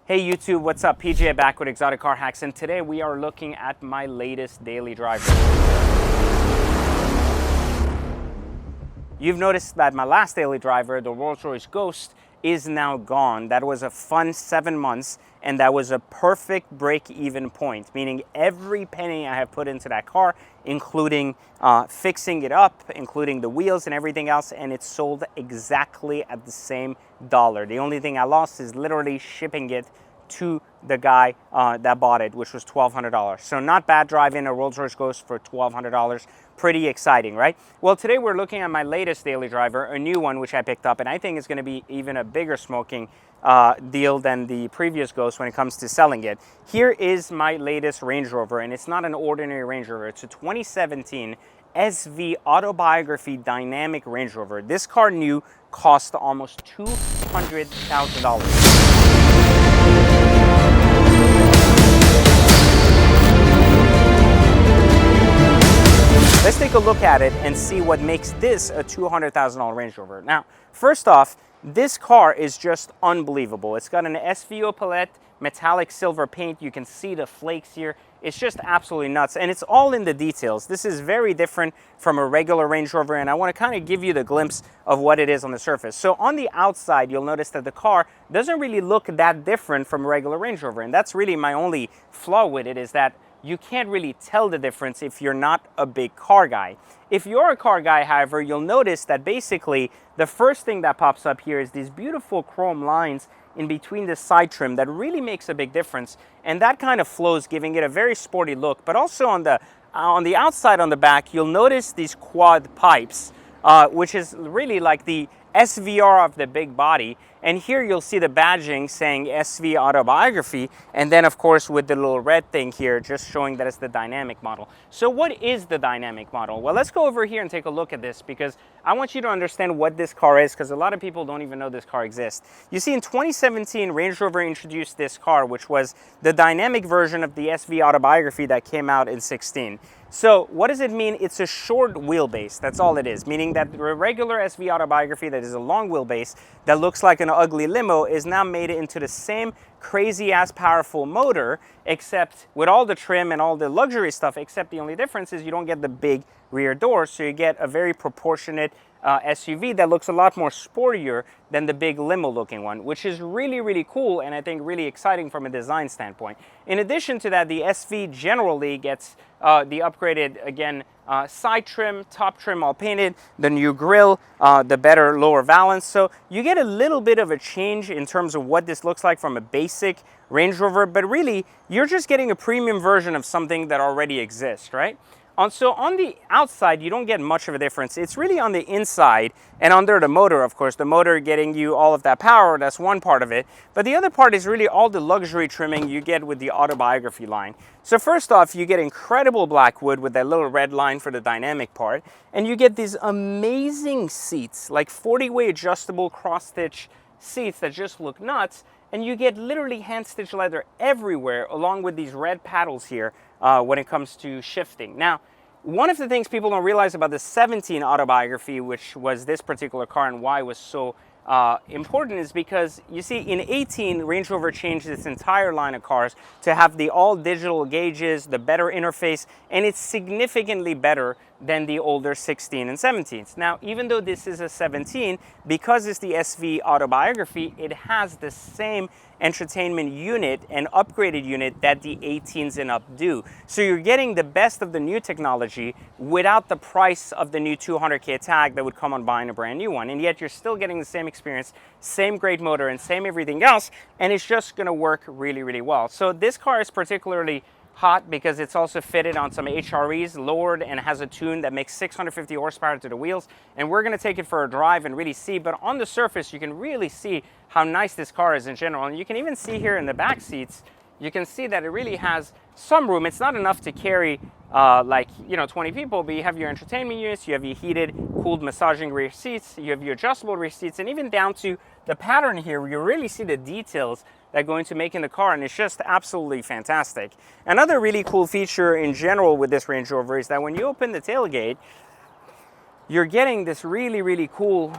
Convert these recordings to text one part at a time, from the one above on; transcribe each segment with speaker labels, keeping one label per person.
Speaker 1: Hey YouTube, what's up? PJ back with Exotic Car Hacks, and today we are looking at my latest daily driver. You've noticed that my last daily driver, the Rolls Royce Ghost, is now gone. That was a fun 7 months, and that was a perfect break-even point, meaning every penny I have put into that car, including fixing it up, including the wheels and everything else, and it sold exactly at the same dollar. The only thing I lost is literally shipping it to the guy that bought it, which was $1,200. So not bad driving a Rolls Royce Ghost for $1,200. Pretty exciting, right? Well, today we're looking at my latest daily driver, a new one which I picked up, and I think it's going to be even a bigger smoking deal than the previous Ghost when it comes to selling it. Here is my latest Range Rover, and it's not an ordinary Range Rover. It's a 2017 SV Autobiography Dynamic Range Rover. This car new cost almost $200,000. Let's take a look at it and see what makes this a $200,000 Range Rover. Now, first off, this car is just unbelievable. It's got an SVO palette, metallic silver paint. You can see the flakes here. It's just absolutely nuts, and it's all in the details. This is very different from a regular Range Rover, and I want to kind of give you the glimpse of what it is on the surface. So on the outside, you'll notice that the car doesn't really look that different from a regular Range Rover, and that's really my only flaw with it, is that you can't really tell the difference if you're not a big car guy. If you're a car guy, however, you'll notice that basically the first thing that pops up here is these beautiful chrome lines in between the side trim that really makes a big difference, and that kind of flows, giving it a very sporty look. But also on the outside, on the back, you'll notice these quad pipes, which is really like the SVR of the big body. And here you'll see the badging saying SV Autobiography, and then of course with the little red thing here just showing that it's the dynamic model. So what is the dynamic model? Well, let's go over here and take a look at this, because I want you to understand what this car is, because a lot of people don't even know this car exists. You see, in 2017, Range Rover introduced this car, which was the dynamic version of the SV Autobiography that came out in 16. So what does it mean? It's a short wheelbase. That's all it is, meaning that the regular SV Autobiography that is a long wheelbase that looks like an ugly limo is now made into the same crazy ass powerful motor, except with all the trim and all the luxury stuff, except the only difference is you don't get the big rear door, so you get a very proportionate SUV that looks a lot more sportier than the big limo looking one, which is really, really cool, and I think really exciting from a design standpoint. In addition to that, the SV generally gets the upgraded, again, side trim, top trim all painted, the new grille, the better lower valance. So you get a little bit of a change in terms of what this looks like from a basic Range Rover, but really you're just getting a premium version of something that already exists, right? So on the outside, you don't get much of a difference. It's really on the inside and under the motor, of course. The motor getting you all of that power, that's one part of it. But the other part is really all the luxury trimming you get with the Autobiography line. So first off, you get incredible black wood with that little red line for the dynamic part. And you get these amazing seats, like 40-way adjustable cross-stitch seats that just look nuts. And you get literally hand-stitched leather everywhere, along with these red paddles here when it comes to shifting. Now, one of the things people don't realize about the 17 Autobiography, which was this particular car, and why it was so important, is because, you see, in 18, Range Rover changed its entire line of cars to have the all-digital gauges, the better interface, and it's significantly better than the older 16 and 17s. Now, even though this is a 17, because it's the SV Autobiography, it has the same entertainment unit and upgraded unit that the 18s and up do. So you're getting the best of the new technology without the price of the new $200K tag that would come on buying a brand new one. And yet you're still getting the same experience, same great motor, and same everything else, and it's just gonna work really, really well. So this car is particularly hot because it's also fitted on some HREs, lowered, and has a tune that makes 650 horsepower to the wheels. And we're gonna take it for a drive and really see, but on the surface, you can really see how nice this car is in general. And you can even see here in the back seats, you can see that it really has some room. It's not enough to carry 20 people, but you have your entertainment units, you have your heated, cooled massaging rear seats, you have your adjustable rear seats, and even down to the pattern here, where you really see the details that go into making the car, and it's just absolutely fantastic. Another really cool feature in general with this Range Rover is that when you open the tailgate, you're getting this really, really cool,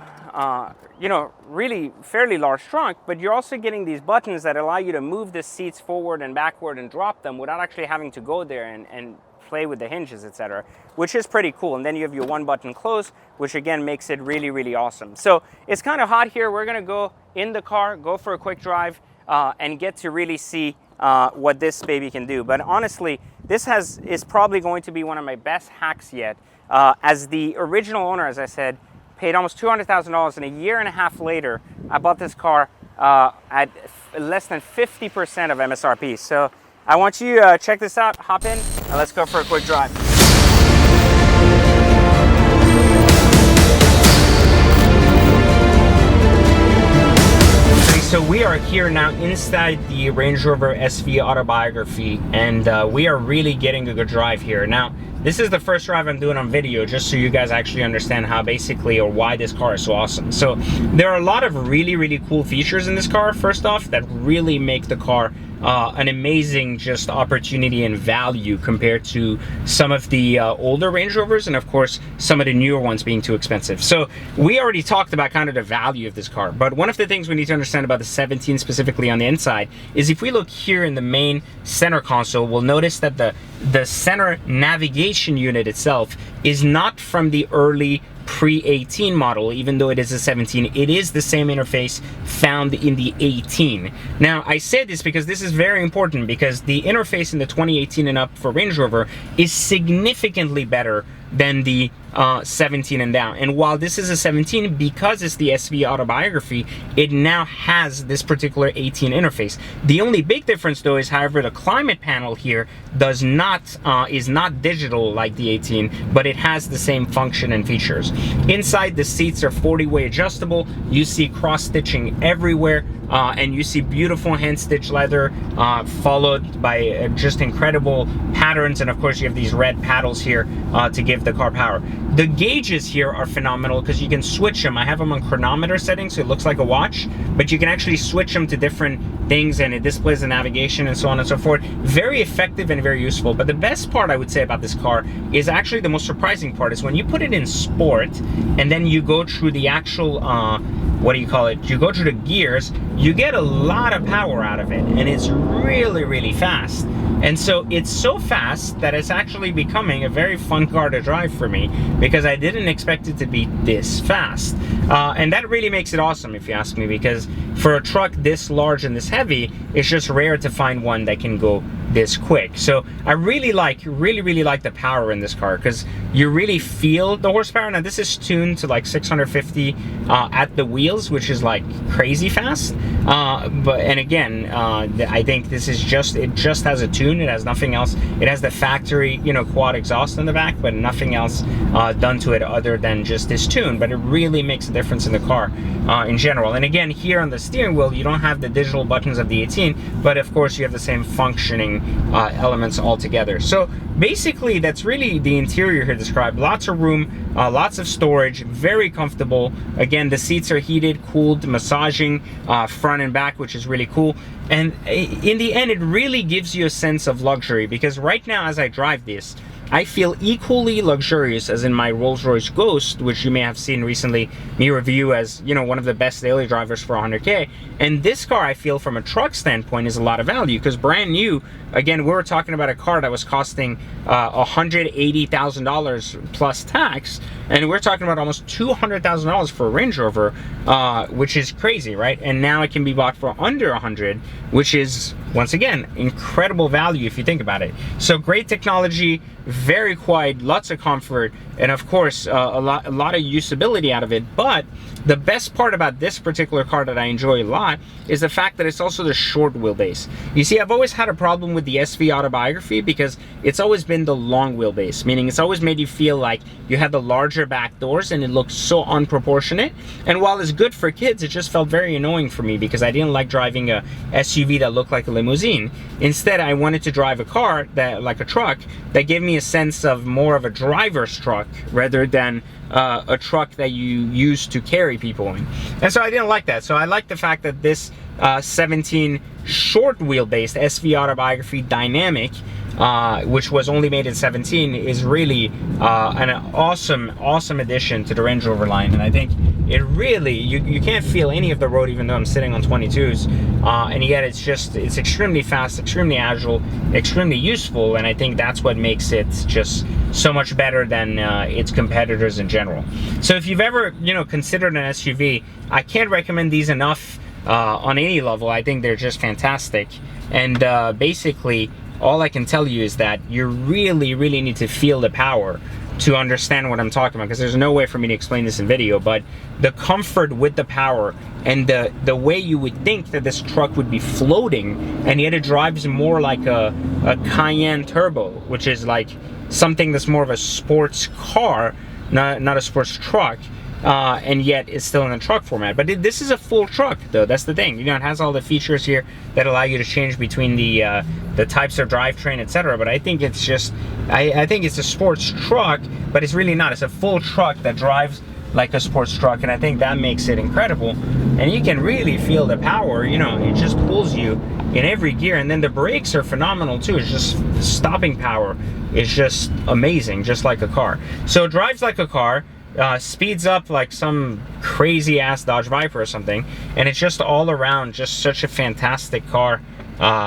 Speaker 1: you know, really fairly large trunk, but you're also getting these buttons that allow you to move the seats forward and backward and drop them without actually having to go there and play with the hinges, etc., which is pretty cool. And then you have your one button close, which again makes it really, really awesome. So it's kind of hot here. We're gonna go in the car, go for a quick drive, and get to really see what this baby can do. But honestly, this is probably going to be one of my best hacks yet. As the original owner, as I said, paid almost $200,000, and a year and a half later, I bought this car at less than 50% of MSRP. So I want you to check this out, hop in, and let's go for a quick drive. So we are here now inside the Range Rover SV Autobiography, and we are really getting a good drive here. Now, this is the first drive I'm doing on video, just so you guys actually understand how basically, or why this car is so awesome. So there are a lot of really, really cool features in this car, first off, that really make the car an amazing just opportunity and value compared to some of the older Range Rovers, and of course some of the newer ones being too expensive. So we already talked about kind of the value of this car, but one of the things we need to understand about the 17 specifically on the inside is if we look here in the main center console, we'll notice that the center navigation unit itself is not from the early pre-18 model, even though it is a 17. It is the same interface found in the 18. Now, I say this because this is very important, because the interface in the 2018 and up for Range Rover is significantly better than the 17 and down. And while this is a 17, because it's the SV Autobiography, it now has this particular 18 interface. The only big difference though is, however, the climate panel here does not is not digital like the 18, but it has the same function and features. Inside, the seats are 40-way adjustable. You see cross stitching everywhere, and you see beautiful hand stitched leather, followed by just incredible patterns, and of course you have these red paddles here to give the car power. The gauges here are phenomenal because you can switch them. I have them on chronometer settings, so it looks like a watch, but you can actually switch them to different things, and it displays the navigation and so on and so forth. Very effective and very useful. But the best part I would say about this car is actually the most surprising part is when you put it in sport and then you go through the actual what do you call it, you go through the gears, you get a lot of power out of it, and it's really, really fast. And so it's so fast that it's actually becoming a very fun car to drive for me, because I didn't expect it to be this fast. And that really makes it awesome, if you ask me, because for a truck this large and this heavy, it's just rare to find one that can go this quick. So I really like the power in this car, because you really feel the horsepower. Now this is tuned to like 650 at the wheels, which is like crazy fast. And again, I think this is it just has a tune. It has nothing else. It has the factory, you know, quad exhaust in the back, but nothing else done to it other than just this tune. But it really makes a difference in the car in general. And again, here on the steering wheel, you don't have the digital buttons of the 18, but of course you have the same functioning elements altogether. So basically, that's really the interior here described. Lots of room, lots of storage, very comfortable. Again, the seats are heated, cooled, massaging front and back, which is really cool. And in the end, it really gives you a sense of luxury, because right now as I drive this, I feel equally luxurious as in my Rolls Royce Ghost, which you may have seen recently me review as, you know, one of the best daily drivers for 100K. And this car, I feel from a truck standpoint, is a lot of value, because brand new, again, we were talking about a car that was costing $180,000 plus tax, and we're talking about almost $200,000 for a Range Rover, which is crazy, right? And now it can be bought for under 100, which is, once again, incredible value if you think about it. So great technology, very quiet, lots of comfort, and of course a lot of usability out of it. But the best part about this particular car that I enjoy a lot is the fact that it's also the short wheelbase. You see, I've always had a problem with the SV Autobiography because it's always been the long wheelbase, meaning it's always made you feel like you had the larger back doors and it looks so unproportionate. And while it's good for kids, it just felt very annoying for me because I didn't like driving a SUV that looked like a limousine. Instead, I wanted to drive a car that, like a truck, that gave me a sense of more of a driver's truck rather than a truck that you use to carry people in. And so I didn't like that. So I like the fact that this 17 short wheelbase SV Autobiography Dynamic, which was only made in 17, is really an awesome addition to the Range Rover line. And I think it really, you can't feel any of the road, even though I'm sitting on 22s, and yet it's extremely fast, extremely agile, extremely useful, and I think that's what makes it just so much better than its competitors in general. So if you've ever, you know, considered an SUV, I can't recommend these enough on any level. I think they're just fantastic. And basically, all I can tell you is that you really need to feel the power to understand what I'm talking about, because there's no way for me to explain this in video. But the comfort with the power and the way you would think that this truck would be floating, and yet it drives more like a Cayenne Turbo, which is like something that's more of a sports car, not a sports truck. And yet it's still in the truck format. But this is a full truck, though. That's the thing. You know, it has all the features here that allow you to change between the types of drivetrain, etc. But I think it's just, I think it's a sports truck, but it's really not. It's a full truck that drives like a sports truck, and I think that makes it incredible. And you can really feel the power. You know, it just pulls you in every gear, and then the brakes are phenomenal too. It's just stopping power is just amazing, just like a car. So it drives like a car. Speeds up like some crazy ass Dodge Viper or something, and it's just all around just such a fantastic car,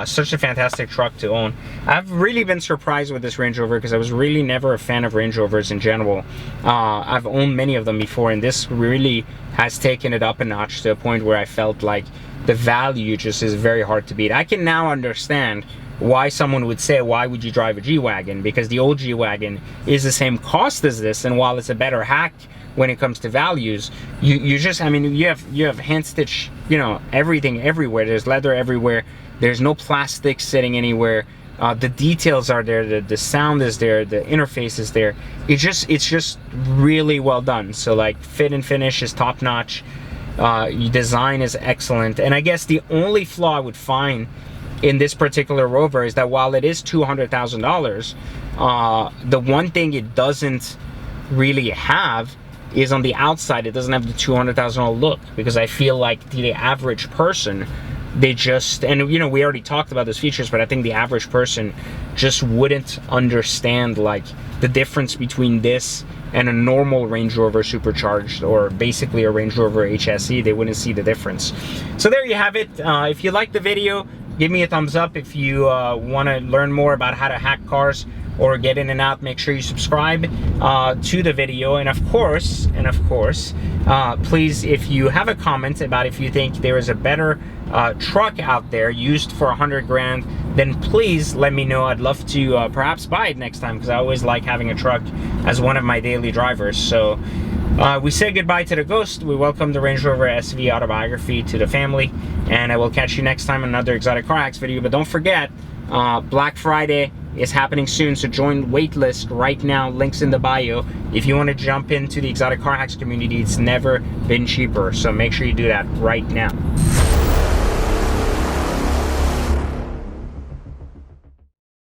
Speaker 1: such a fantastic truck to own. I've really been surprised with this Range Rover because I was really never a fan of Range Rovers in general. I've owned many of them before, and this really has taken it up a notch to a point where I felt like the value just is very hard to beat. I can now understand why someone would say, why would you drive a G-Wagon? Because the old G-Wagon is the same cost as this, and while it's a better hack when it comes to values, you just, I mean, you have hand stitch, you know, everything everywhere. There's leather everywhere. There's no plastic sitting anywhere. The details are there. The sound is there. The interface is there. It's just really well done. So like, fit and finish is top notch. Design is excellent. And I guess the only flaw I would find in this particular Rover is that while it is $200,000, the one thing it doesn't really have is on the outside. It doesn't have the $200,000 look, because I feel like the average person, they just, and you know, we already talked about those features, but I think the average person just wouldn't understand like the difference between this and a normal Range Rover supercharged, or basically a Range Rover HSE. They wouldn't see the difference. So there you have it. If you like the video, give me a thumbs up. If you want to learn more about how to hack cars or get in and out, make sure you subscribe to the video. And of course, please, if you have a comment about if you think there is a better truck out there used for 100 grand, then please let me know. I'd love to perhaps buy it next time, because I always like having a truck as one of my daily drivers. So we say goodbye to the Ghost. We welcome the Range Rover SV Autobiography to the family, and I will catch you next time in another Exotic Car Hacks video. But don't forget, Black Friday is happening soon, so join waitlist right now. Links in the bio. If you want to jump into the Exotic Car Hacks community, it's never been cheaper, so make sure you do that right now.